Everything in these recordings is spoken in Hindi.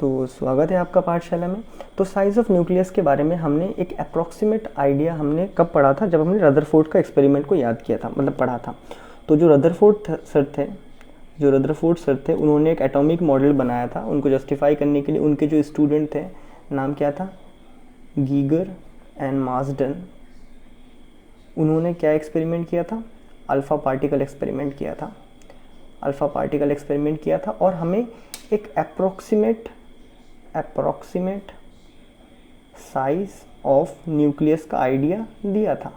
तो स्वागत है आपका पाठशाला में। तो साइज़ ऑफ न्यूक्लियस के बारे में हमने एक अप्रॉक्सीमेट आइडिया हमने कब पढ़ा था, जब हमने रदरफोर्ड का एक्सपेरिमेंट को याद किया था, मतलब पढ़ा था। तो जो रदरफोर्ड सर थे उन्होंने एक एटॉमिक मॉडल बनाया था। उनको जस्टिफाई करने के लिए उनके जो स्टूडेंट थे, नाम क्या था, गीगर एंड मार्सडन, उन्होंने क्या एक्सपेरिमेंट किया था, अल्फ़ा पार्टिकल एक्सपेरिमेंट किया था और हमें एक अप्रॉक्सीमेट साइज ऑफ न्यूक्लियस का आइडिया दिया था।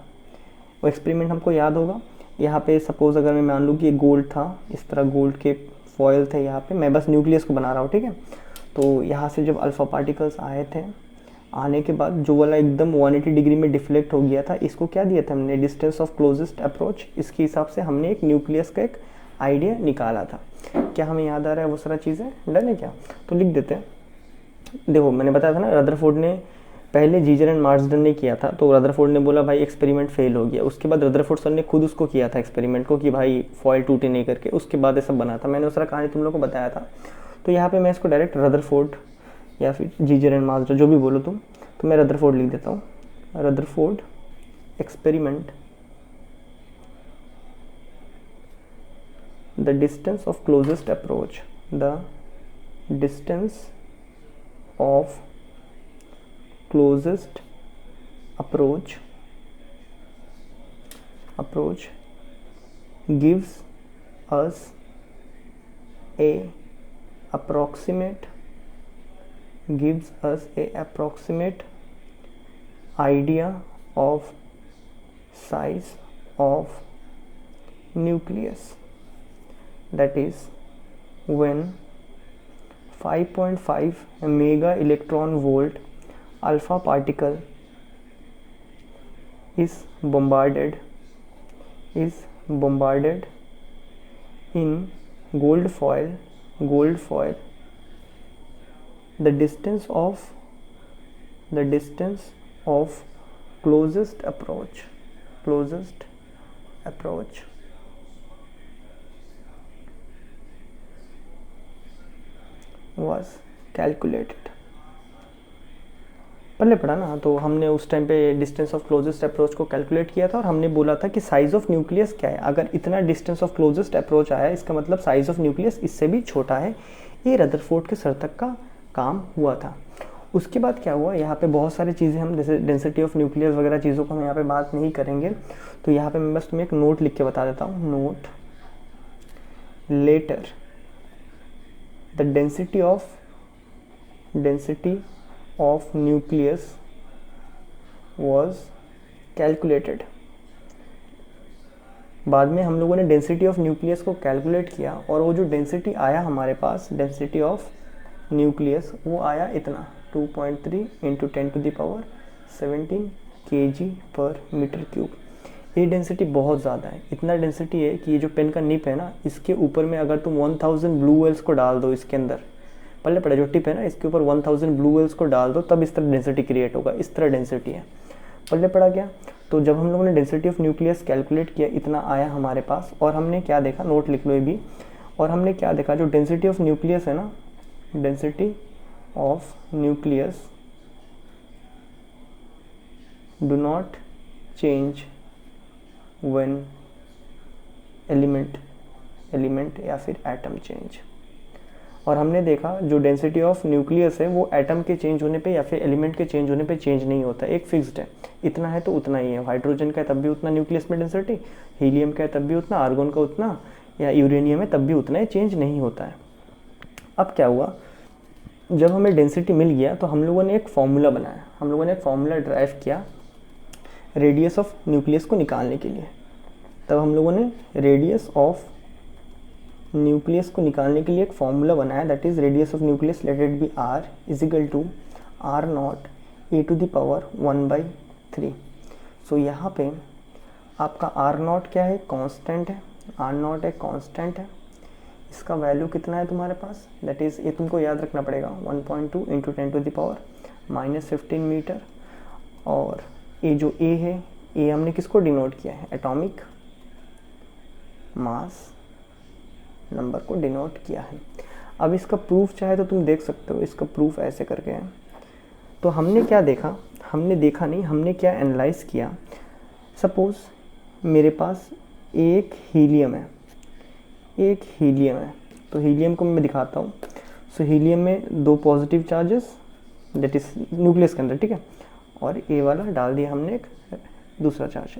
वो एक्सपेरिमेंट हमको याद होगा। यहाँ पे सपोज अगर मैं मान लूँ कि ये गोल्ड था, इस तरह गोल्ड के फॉयल थे, यहाँ पे मैं बस न्यूक्लियस को बना रहा हूँ, ठीक है। तो यहाँ से जब अल्फ़ा पार्टिकल्स आए थे, आने के बाद जो वाला एकदम 180 डिग्री में डिफ्लेक्ट हो गया था, इसको क्या दिया था हमने, डिस्टेंस ऑफ क्लोजेस्ट अप्रोच। इसके हिसाब से हमने एक न्यूक्लियस का एक आइडिया निकाला था। क्या हमें याद आ रहा है वो सारा चीज़ें? डन है क्या? तो लिख देते हैं। देखो मैंने बताया था ना, रदरफोर्ड ने पहले गीगर एंड मार्सडन ने किया था। तो रदरफोर्ड ने बोला भाई एक्सपेरिमेंट फेल हो गया। उसके बाद रदरफोर्ड सर ने खुद उसको किया था एक्सपेरिमेंट को, कि भाई फॉयल टूटे नहीं करके। उसके बाद ये सब बना था। मैंने उस तरह कहानी तुम लोग को बताया था। तो यहाँ पे मैं इसको डायरेक्ट रदरफोर्ड या फिर गीगर एंड मार्सडन जो भी बोलो तुम, तो मैं रदरफोर्ड लिख देता हूँ। Rutherford experiment, the distance of closest approach, the distance of closest approach gives us a approximate idea of size of nucleus. That is, when 5.5 mega electron volt alpha particle is bombarded in gold foil, the distance of closest approach was calculated। पहले पढ़ा ना, तो हमने उस टाइम पे डिस्टेंस ऑफ क्लोजेस्ट अप्रोच को कैलकुलेट किया था और हमने बोला था कि साइज ऑफ न्यूक्लियस क्या है। अगर इतना डिस्टेंस ऑफ क्लोजेस्ट अप्रोच आया, इसका मतलब साइज ऑफ न्यूक्लियस इससे भी छोटा है। ये रदरफोर्ड के सर तक का काम हुआ था। उसके बाद क्या हुआ, यहाँ पे बहुत सारी चीज़ें हम जैसे डेंसिटी ऑफ न्यूक्लियस वगैरह चीज़ों को हम यहाँ पे बात नहीं करेंगे। तो यहाँ पे मैं बस तुम्हें एक नोट लिख के बता देता हूँ। Note, letter the density of nucleus was calculated। बाद में हम लोगों ने डेंसिटी ऑफ न्यूक्लियस को कैलकुलेट किया और वो जो डेंसिटी आया हमारे पास, डेंसिटी ऑफ न्यूक्लियस, वो आया इतना 2.3 इंटू 10⁻17 kg/m³। ये डेंसिटी बहुत ज़्यादा है। इतना डेंसिटी है कि ये जो पेन का निप है ना, इसके ऊपर में अगर तुम 1000 ब्लू वेल्स को डाल दो इसके अंदर, पहले पढ़े जो टिप है ना, इसके ऊपर 1000 ब्लू वेल्स को डाल दो, तब इस तरह डेंसिटी क्रिएट होगा। इस तरह डेंसिटी है। पहले पढ़ा क्या? तो जब हम लोगों ने डेंसिटी ऑफ न्यूक्लियस कैलकुलेट किया, इतना आया हमारे पास और हमने क्या देखा, नोट लिख लो ये भी। और हमने क्या देखा, जो डेंसिटी ऑफ न्यूक्लियस है ना, density of nucleus do not change when element या फिर एटम चेंज। और हमने देखा जो डेंसिटी ऑफ न्यूक्लियस है वो एटम के चेंज होने पे या फिर एलिमेंट के चेंज होने पे चेंज नहीं होता, एक फिक्स्ड है। इतना है तो उतना ही है। हाइड्रोजन का है तब भी उतना न्यूक्लियस में डेंसिटी, हीलियम का है तब भी उतना, आर्गन का उतना, या यूरेनियम है तब भी उतना है, चेंज नहीं होता है। अब क्या हुआ, जब हमें डेंसिटी मिल गया तो हम लोगों ने एक फॉर्मूला बनाया, हम लोगों ने एक फॉर्मूला ड्राइव किया रेडियस ऑफ न्यूक्लियस को निकालने के लिए। तब हम लोगों ने रेडियस ऑफ न्यूक्लियस को निकालने के लिए एक फॉर्मूला बनाया, that is radius of nucleus let it be R is equal to R not a⁻1/3। So यहाँ पे आपका आर नॉट क्या है, कांस्टेंट है। आर नॉट एक कांस्टेंट है। इसका वैल्यू कितना है तुम्हारे पास, दैट इज़, ये तुमको याद रखना पड़ेगा, 1.2 इंटू 10⁻⁻15 मीटर। और ये जो ए है, ये हमने किसको डिनोट किया है, एटॉमिक मास नंबर को डिनोट किया है। अब इसका प्रूफ चाहे तो तुम देख सकते हो, इसका प्रूफ ऐसे करके है। तो हमने क्या देखा, हमने देखा नहीं, हमने क्या एनालाइज किया। सपोज़ मेरे पास एक हीलियम है, एक हीलियम है, तो हीलियम को मैं दिखाता हूँ। सो हीलियम में 2 positive charges that is nucleus के अंदर, ठीक है, और ए वाला डाल दिया हमने एक दूसरा चार्ज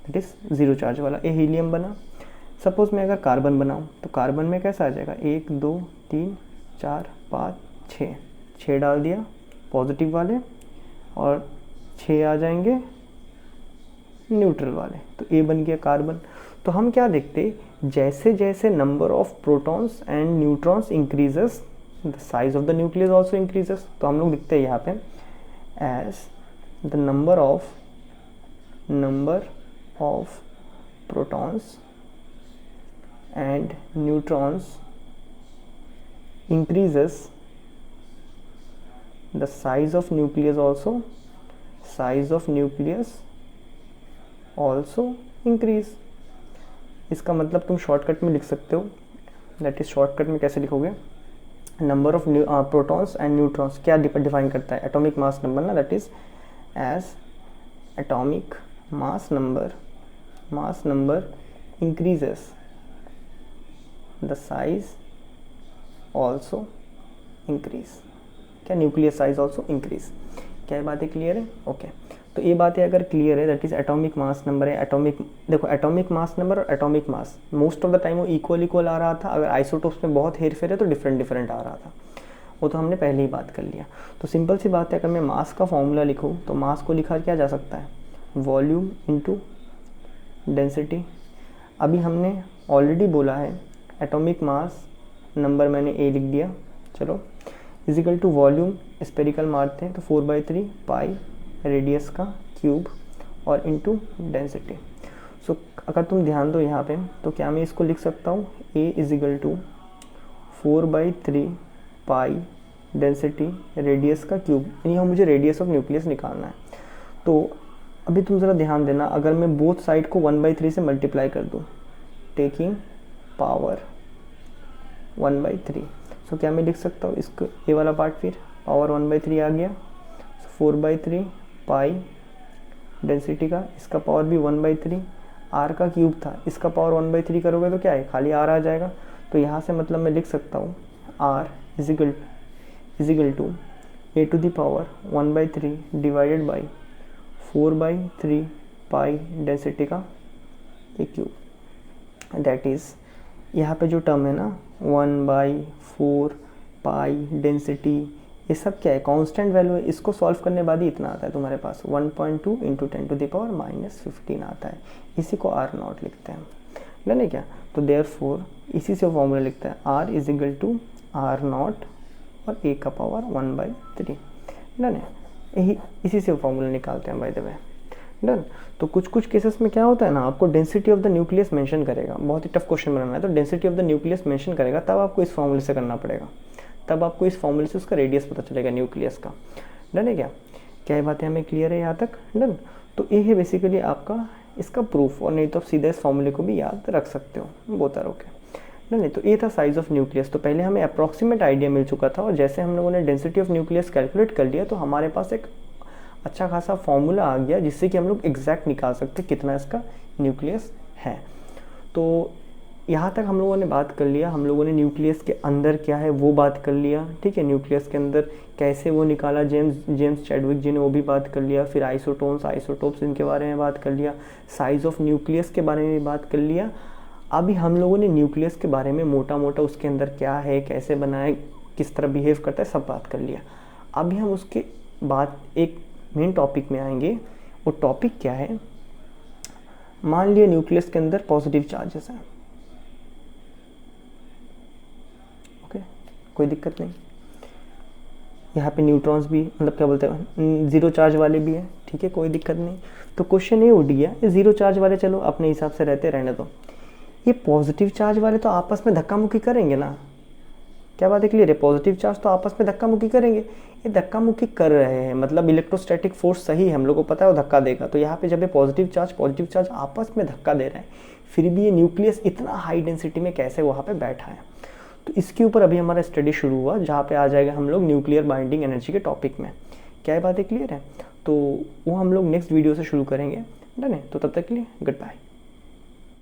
दैट इज़ 0 चार्ज वाला, ए हीलियम बना। सपोज़ मैं अगर कार्बन बनाऊँ तो कार्बन में कैसा आ जाएगा, 1 2 3 4 5 6, 6 डाल दिया पॉजिटिव वाले और 6 आ जाएंगे न्यूट्रल वाले, तो ए बन गया कार्बन। तो हम क्या देखते, जैसे जैसे number of protons and neutrons increases the size of the nucleus also increases. तो हम लोग लिखते हैं यहाँ पे as the number of protons and neutrons increases the size of nucleus also increase। इसका मतलब तुम शॉर्टकट में लिख सकते हो, दैट इज शॉर्टकट में कैसे लिखोगे, number of protons and neutrons क्या डिफाइन करता है, एटॉमिक मास नंबर ना, that is as atomic mass number increases the size also increase, क्या न्यूक्लियस साइज ऑल्सो इंक्रीज। क्या ये बातें क्लियर है? ओके तो ये बातें अगर क्लियर है, that is atomic mass number है, देखो एटॉमिक मास नंबर और atomic mass most of the time वो इक्वल आ रहा था, अगर आइसोटोप्स में बहुत हेर फेर है तो डिफरेंट आ रहा था, वो तो हमने पहले ही बात कर लिया। तो सिंपल सी बात है, अगर मैं मास का फॉर्मूला लिखूँ तो मास को लिखा क्या जा सकता है, वॉल्यूम इंटू डेंसिटी। अभी हमने ऑलरेडी बोला है एटॉमिक मास नंबर मैंने ए लिख दिया, चलो इजिकल टू वॉल्यूम स्पेरिकल मारते हैं तो 4/3 पाई रेडियस का क्यूब और इनटू डेंसिटी। सो अगर तुम ध्यान दो यहाँ पे तो क्या मैं इसको लिख सकता हूँ, a is equal to 4/3 pi density radius का क्यूब, यहाँ मुझे रेडियस ऑफ न्यूक्लियस निकालना है। तो अभी तुम ज़रा ध्यान देना, अगर मैं बोथ साइड को 1/3 से मल्टीप्लाई कर दूँ टेकिंग पावर 1/3, सो क्या मैं लिख सकता हूँ इसको, ये वाला पार्ट फिर पावर 1/3 आ गया, 4/3 पाई डेंसिटी का, इसका पावर भी 1/3, आर का क्यूब था, इसका पावर 1/3 करोगे तो क्या है, खाली आर आ जाएगा। तो यहाँ से मतलब मैं लिख सकता हूँ R is equal to A to the power 1/3 divided by 4/3 pi density का ए क्यूब, दैट इज़ यहाँ पे जो टर्म है ना 1/4 पाई डेंसिटी, ये सब क्या है, कांस्टेंट वैल्यू है। इसको सॉल्व करने के बाद ही इतना आता है तुम्हारे पास 1.2 इंटू 10⁻⁻15 आता है, इसी को आर नॉट लिखते हैं, डन है क्या। तो देयरफॉर इसी से फॉर्मूला लिखता है R is equal to R not और ए का पावर 1/3, डन है, यही इसी से फॉर्मूला निकालते हैं बाय द वे, डन। तो कुछ केसेस में क्या होता है ना, आपको density of the nucleus mention करेगा, बहुत ही टफ क्वेश्चन बनाना है तो density of the nucleus mention करेगा, तब आपको इस फॉर्मूले से करना पड़ेगा, तब आपको इस फॉर्मूले से उसका रेडियस पता चलेगा न्यूक्लियस का, डन है क्या। क्या ये बातें हमें क्लियर है यहाँ तक, डन। तो ये है बेसिकली आपका इसका प्रूफ, और नहीं तो आप सीधे इस फॉर्मूले को भी याद रख सकते हो, बोथ आर ओके, डन है। तो ये था साइज ऑफ न्यूक्लियस। तो पहले हमें अप्रॉक्सीमेट आइडिया मिल चुका था, और जैसे हम लोगों ने डेंसिटी ऑफ न्यूक्लियस कैलकुलेट कर लिया तो हमारे पास एक अच्छा खासा फॉर्मूला आ गया जिससे कि हम लोग एग्जैक्ट निकाल सकते कितना इसका न्यूक्लियस है। तो यहाँ तक हम लोगों ने बात कर लिया, हम लोगों ने न्यूक्लियस के अंदर क्या है वो बात कर लिया, ठीक है, न्यूक्लियस के अंदर कैसे वो निकाला जेम्स चैडविक जी ने, वो भी बात कर लिया। फिर आइसोटोप्स इनके बारे में बात कर लिया, साइज ऑफ न्यूक्लियस के बारे में भी बात कर लिया। अभी हम लोगों ने न्यूक्लियस के बारे में मोटा मोटा उसके अंदर क्या है, कैसे बना है, किस तरह बिहेव करता है, सब बात कर लिया। अभी हम उसके बाद एक मेन टॉपिक में आएंगे। वो टॉपिक क्या है, मान लिया न्यूक्लियस के अंदर पॉजिटिव चार्जेस हैं, ओके, कोई दिक्कत नहीं। यहाँ पे न्यूट्रॉन्स भी, मतलब क्या बोलते हैं, जीरो चार्ज वाले भी हैं, ठीक है, कोई दिक्कत नहीं। तो क्वेश्चन ये उठ गया, ये जीरो चार्ज वाले चलो अपने हिसाब से रहते रहने दो, ये पॉजिटिव चार्ज वाले तो आपस में धक्का मुक्की करेंगे ना, क्या बात है क्लियर है, पॉजिटिव चार्ज तो आपस में धक्का मुक्की करेंगे, ये धक्का मुक्की कर रहे हैं, मतलब इलेक्ट्रोस्टैटिक फोर्स सही है, हम लोग को पता है वो धक्का देगा। तो यहाँ पे जब ये पॉजिटिव चार्ज आपस में धक्का दे रहे हैं, फिर भी ये न्यूक्लियस इतना हाई डेंसिटी में कैसे वहाँ पे बैठा है। तो इसके ऊपर अभी हमारा स्टडी शुरू हुआ, जहाँ पे आ जाएगा हम लोग न्यूक्लियर बाइंडिंग एनर्जी के टॉपिक में। क्या ये बातें क्लियर है? तो वो हम लोग नेक्स्ट वीडियो से शुरू करेंगे। डन है? तो तब तक के लिए गुड बाय।